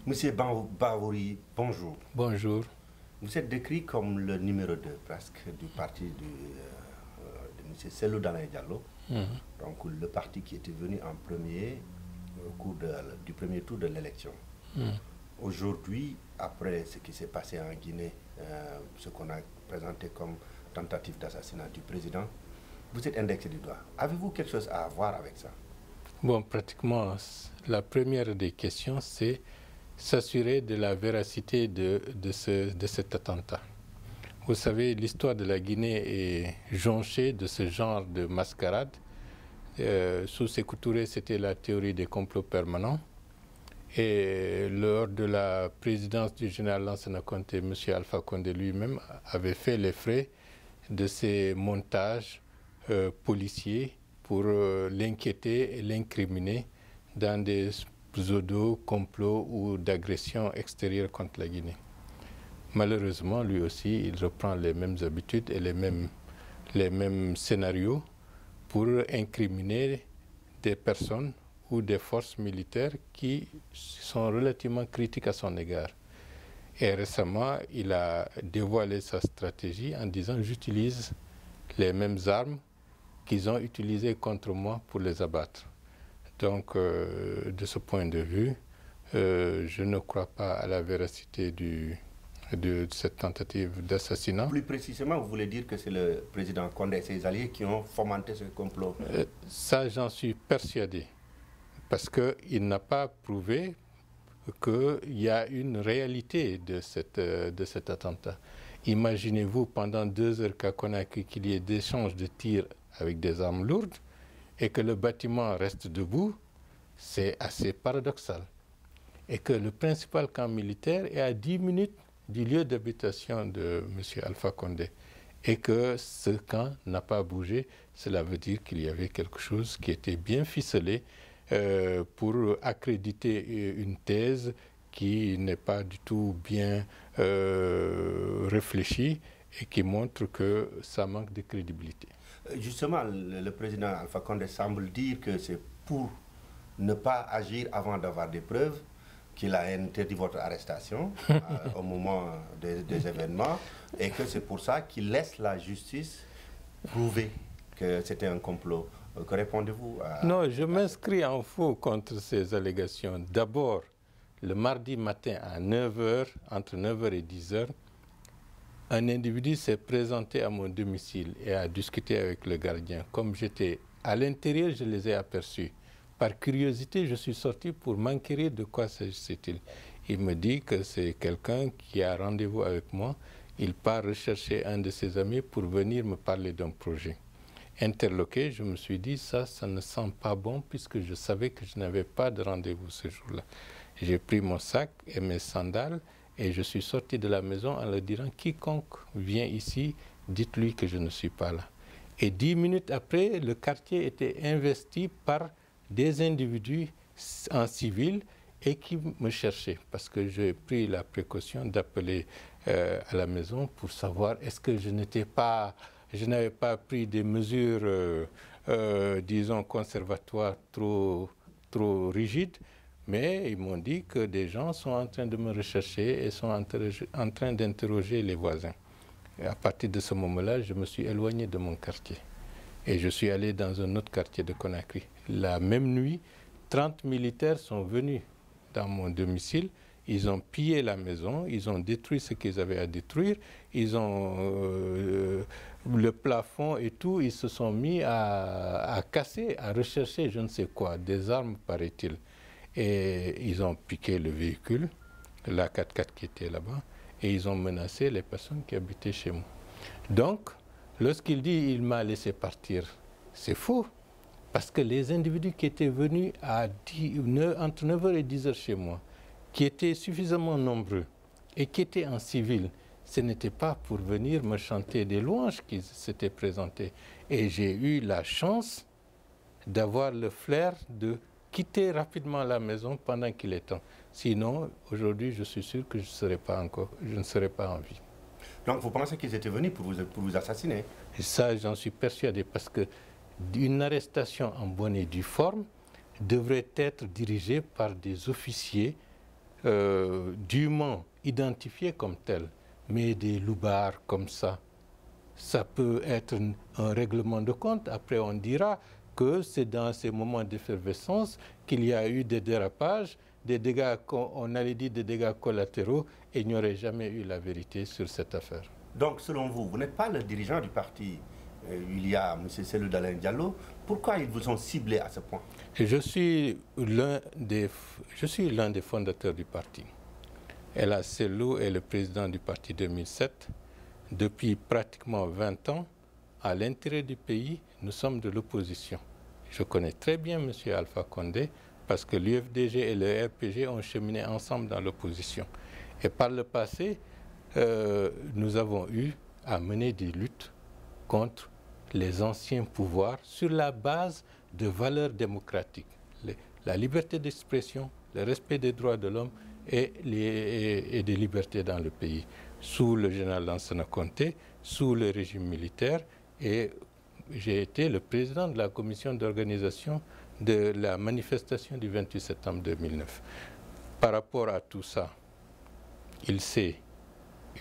Monsieur Bavouri, bonjour. Bonjour. Vous êtes décrit comme le numéro 2 presque du parti de M. Cellou Dalein Diallo. Donc le parti qui était venu en premier au cours du premier tour de l'élection. Aujourd'hui, après ce qui s'est passé en Guinée, ce qu'on a présenté comme tentative d'assassinat du président, vous êtes indexé du doigt. Avez-vous quelque chose à voir avec ça? Bon, pratiquement, la première des questions, c'est s'assurer de la véracité de cet attentat. Vous savez, l'histoire de la Guinée est jonchée de ce genre de mascarade. Sous Sékou Touré, c'était la théorie des complots permanents. Et lors de la présidence du général Lansana Conté, M. Alpha Condé lui-même avait fait les frais de ces montages policiers pour l'inquiéter et l'incriminer dans des pseudo complots ou d'agressions extérieures contre la Guinée. Malheureusement, lui aussi, il reprend les mêmes habitudes et les mêmes scénarios pour incriminer des personnes ou des forces militaires qui sont relativement critiques à son égard. Et récemment, il a dévoilé sa stratégie en disant « j'utilise les mêmes armes qu'ils ont utilisées contre moi pour les abattre ». Donc, de ce point de vue, je ne crois pas à la véracité de cette tentative d'assassinat. Plus précisément, vous voulez dire que c'est le président Condé et ses alliés qui ont fomenté ce complot? Ça, j'en suis persuadé. Parce qu'il n'a pas prouvé qu'il y a une réalité de cet attentat. Imaginez-vous pendant 2 heures qu'à Conakry qu'il y ait des échanges de tirs avec des armes lourdes et que le bâtiment reste debout, c'est assez paradoxal. Et que le principal camp militaire est à 10 minutes du lieu d'habitation de M. Alpha Condé. Et que ce camp n'a pas bougé, cela veut dire qu'il y avait quelque chose qui était bien ficelé pour accréditer une thèse qui n'est pas du tout bien réfléchie et qui montre que ça manque de crédibilité. Justement, le président Alpha Condé semble dire que c'est pour ne pas agir avant d'avoir des preuves qu'il a interdit votre arrestation au moment des événements et que c'est pour ça qu'il laisse la justice prouver que c'était un complot. Que répondez-vous à... Non, je m'inscris en faux contre ces allégations. D'abord, le mardi matin à 9h, entre 9h et 10h, un individu s'est présenté à mon domicile et a discuté avec le gardien. Comme j'étais à l'intérieur, je les ai aperçus. Par curiosité, je suis sorti pour m'enquérir de quoi s'agissait-il. Il me dit que c'est quelqu'un qui a rendez-vous avec moi. Il part rechercher un de ses amis pour venir me parler d'un projet. Interloqué, je me suis dit, ça ne sent pas bon puisque je savais que je n'avais pas de rendez-vous ce jour-là. J'ai pris mon sac et mes sandales et je suis sorti de la maison en leur disant, quiconque vient ici, dites-lui que je ne suis pas là. Et 10 minutes après, le quartier était investi par des individus en civil et qui me cherchaient parce que j'ai pris la précaution d'appeler à la maison pour savoir est-ce que je n'avais pas pris des mesures, disons, conservatoires trop rigides, mais ils m'ont dit que des gens sont en train de me rechercher et sont en train d'interroger les voisins. Et à partir de ce moment-là, je me suis éloigné de mon quartier. Et je suis allé dans un autre quartier de Conakry. La même nuit, 30 militaires sont venus dans mon domicile. Ils ont pillé la maison, ils ont détruit ce qu'ils avaient à détruire, ils ont le plafond et tout, ils se sont mis à casser, à rechercher je ne sais quoi, des armes paraît-il. Et ils ont piqué le véhicule, la 4x4 qui était là-bas, et ils ont menacé les personnes qui habitaient chez moi. Donc, lorsqu'il dit il m'a laissé partir, c'est faux. Parce que les individus qui étaient venus entre 9h et 10h chez moi, qui étaient suffisamment nombreux et qui étaient en civil, ce n'était pas pour venir me chanter des louanges qu'ils s'étaient présentés. Et j'ai eu la chance d'avoir le flair de quitter rapidement la maison pendant qu'il est temps. Sinon, aujourd'hui, je suis sûr que je ne serais pas en vie. Donc vous pensez qu'ils étaient venus pour vous assassiner? Et ça, j'en suis persuadé, parce qu'une arrestation en bonne et due forme devrait être dirigée par des officiers dûment identifiés comme tels, mais des loupards comme ça peut être un règlement de compte. Après, on dira que c'est dans ces moments d'effervescence qu'il y a eu des dérapages, des dégâts, on allait dire des dégâts collatéraux, et il n'y aurait jamais eu la vérité sur cette affaire. Donc, selon vous, vous n'êtes pas le dirigeant du parti. Il y a M. Cellou Dalein Diallo. Pourquoi ils vous ont ciblé à ce point? Et je suis l'un des fondateurs du parti. Ella Cellou est le président du parti 2007. Depuis pratiquement 20 ans, à l'intérieur du pays, nous sommes de l'opposition. Je connais très bien M. Alpha Condé parce que l'UFDG et le RPG ont cheminé ensemble dans l'opposition. Et par le passé, nous avons eu à mener des luttes contre les anciens pouvoirs sur la base de valeurs démocratiques. La liberté d'expression, le respect des droits de l'homme et des libertés dans le pays. Sous le général Lansana Conté, sous le régime militaire, et j'ai été le président de la commission d'organisation de la manifestation du 28 septembre 2009. Par rapport à tout ça, il sait,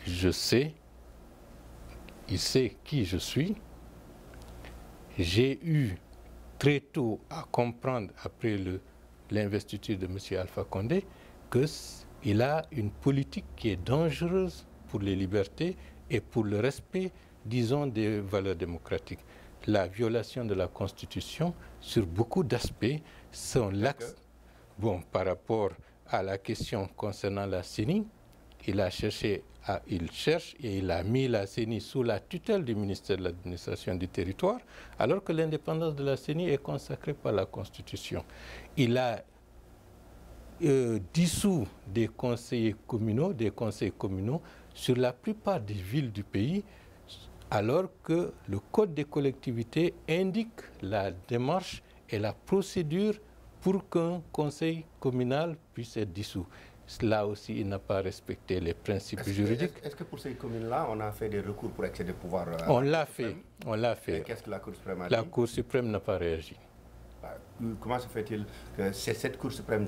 je sais, il sait qui je suis. J'ai eu très tôt à comprendre, après l'investiture de M. Alpha Condé, qu'il a une politique qui est dangereuse pour les libertés et pour le respect, disons, des valeurs démocratiques. La violation de la Constitution, sur beaucoup d'aspects, sont l'axe. Bon, par rapport à la question concernant la CENI, il cherche et il a mis la CENI sous la tutelle du ministère de l'Administration du Territoire, alors que l'indépendance de la CENI est consacrée par la Constitution. Il a dissous des conseils communaux sur la plupart des villes du pays, alors que le Code des collectivités indique la démarche et la procédure pour qu'un conseil communal puisse être dissous. Là aussi, il n'a pas respecté les principes juridiques. Est-ce que pour ces communes-là, on a fait des recours pour excéder le pouvoir? On l'a fait. Qu'est-ce que la Cour suprême a dit? La Cour suprême n'a pas réagi. Comment se fait-il que cette Cour suprême,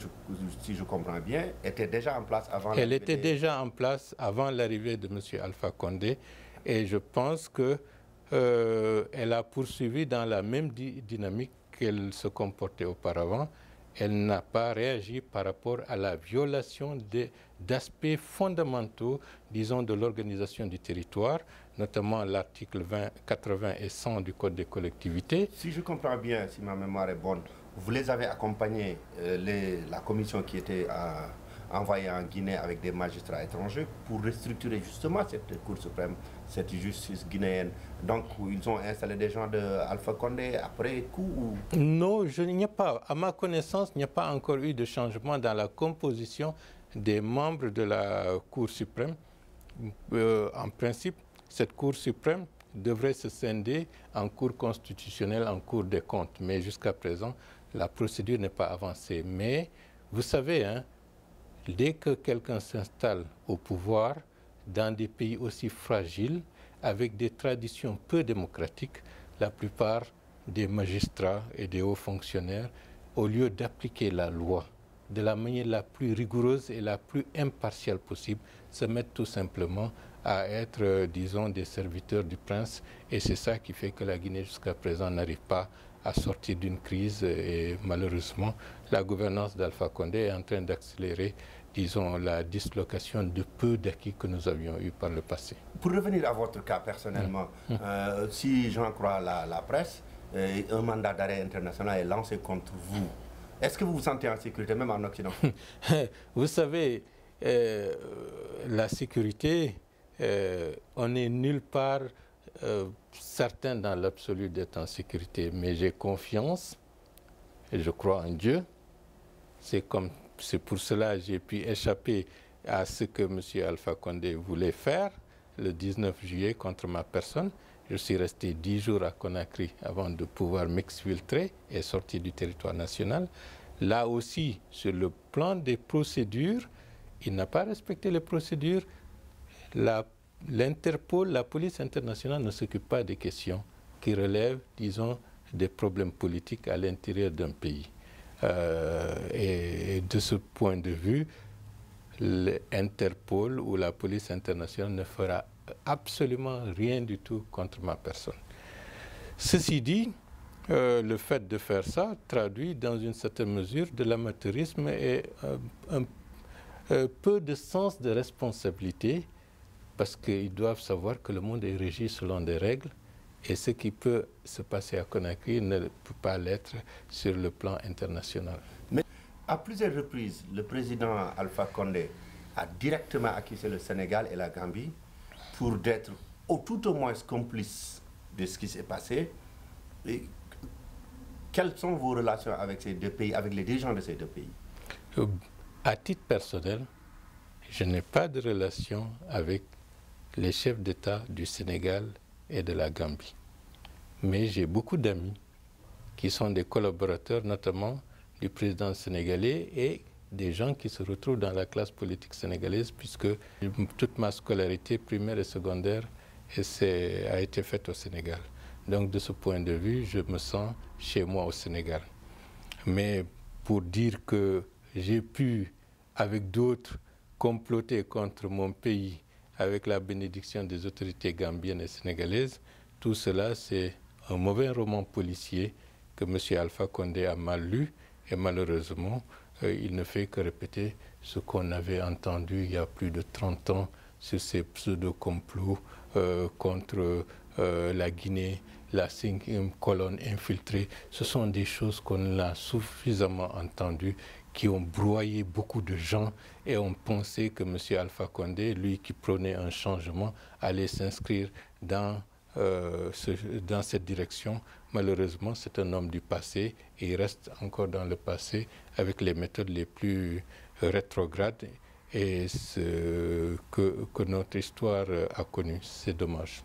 si je comprends bien, était déjà en place avant Elle était déjà en place avant l'arrivée de M. Alpha Condé, et je pense qu'elle a poursuivi dans la même dynamique qu'elle se comportait auparavant. Elle n'a pas réagi par rapport à la violation d'aspects fondamentaux, disons, de l'organisation du territoire, notamment l'article 80 et 100 du Code des collectivités. Si je comprends bien, si ma mémoire est bonne, vous les avez accompagnés, la commission qui était envoyée en Guinée avec des magistrats étrangers pour restructurer justement cette Cour suprême, cette justice guinéenne. Donc, ils ont installé des gens de Alpha Condé après coup ou... Non, à ma connaissance, il n'y a pas encore eu de changement dans la composition des membres de la Cour suprême. En principe, cette Cour suprême devrait se scinder en Cour constitutionnelle, en Cour des comptes. Mais jusqu'à présent, la procédure n'est pas avancée. Mais vous savez, hein, dès que quelqu'un s'installe au pouvoir dans des pays aussi fragiles, avec des traditions peu démocratiques, la plupart des magistrats et des hauts fonctionnaires, au lieu d'appliquer la loi de la manière la plus rigoureuse et la plus impartiale possible, se mettent tout simplement à être, disons, des serviteurs du prince. Et c'est ça qui fait que la Guinée, jusqu'à présent, n'arrive pas à sortir d'une crise. Et malheureusement, la gouvernance d'Alpha Condé est en train d'accélérer, disons, la dislocation de peu d'acquis que nous avions eu par le passé. Pour revenir à votre cas personnellement, si j'en crois la presse, un mandat d'arrêt international est lancé contre vous. Est-ce que vous vous sentez en sécurité, même en Occident? Vous savez, la sécurité, on n'est nulle part certain dans l'absolu d'être en sécurité. Mais j'ai confiance et je crois en Dieu. C'est pour cela que j'ai pu échapper à ce que M. Alpha Condé voulait faire le 19 juillet contre ma personne. Je suis resté 10 jours à Conakry avant de pouvoir m'exfiltrer et sortir du territoire national. Là aussi, sur le plan des procédures, il n'a pas respecté les procédures. L'Interpol, la police internationale, ne s'occupe pas des questions qui relèvent, disons, des problèmes politiques à l'intérieur d'un pays. Et de ce point de vue, l'Interpol ou la police internationale ne fera absolument rien du tout contre ma personne. Ceci dit, le fait de faire ça traduit dans une certaine mesure de l'amateurisme et un peu de sens de responsabilité, parce qu'ils doivent savoir que le monde est régi selon des règles et ce qui peut se passer à Conakry ne peut pas l'être sur le plan international. Mais à plusieurs reprises, le président Alpha Condé a directement accusé le Sénégal et la Gambie pour d'être tout au moins complices de ce qui s'est passé. Et quelles sont vos relations avec ces deux pays, avec les dirigeants de ces deux pays? À titre personnel, je n'ai pas de relation avec les chefs d'État du Sénégal et de la Gambie. Mais j'ai beaucoup d'amis qui sont des collaborateurs, notamment du président sénégalais et des gens qui se retrouvent dans la classe politique sénégalaise, puisque toute ma scolarité primaire et secondaire a été faite au Sénégal. Donc de ce point de vue, je me sens chez moi au Sénégal. Mais pour dire que j'ai pu, avec d'autres, comploter contre mon pays avec la bénédiction des autorités gambiennes et sénégalaises, tout cela c'est un mauvais roman policier que M. Alpha Condé a mal lu et malheureusement il ne fait que répéter ce qu'on avait entendu il y a plus de 30 ans sur ces pseudo-complots contre la Guinée, la 5e colonne infiltrée. Ce sont des choses qu'on a suffisamment entendues, qui ont broyé beaucoup de gens et ont pensé que M. Alpha Condé, lui qui prônait un changement, allait s'inscrire dans cette direction. Malheureusement, c'est un homme du passé et il reste encore dans le passé avec les méthodes les plus rétrogrades et ce que notre histoire a connu. C'est dommage.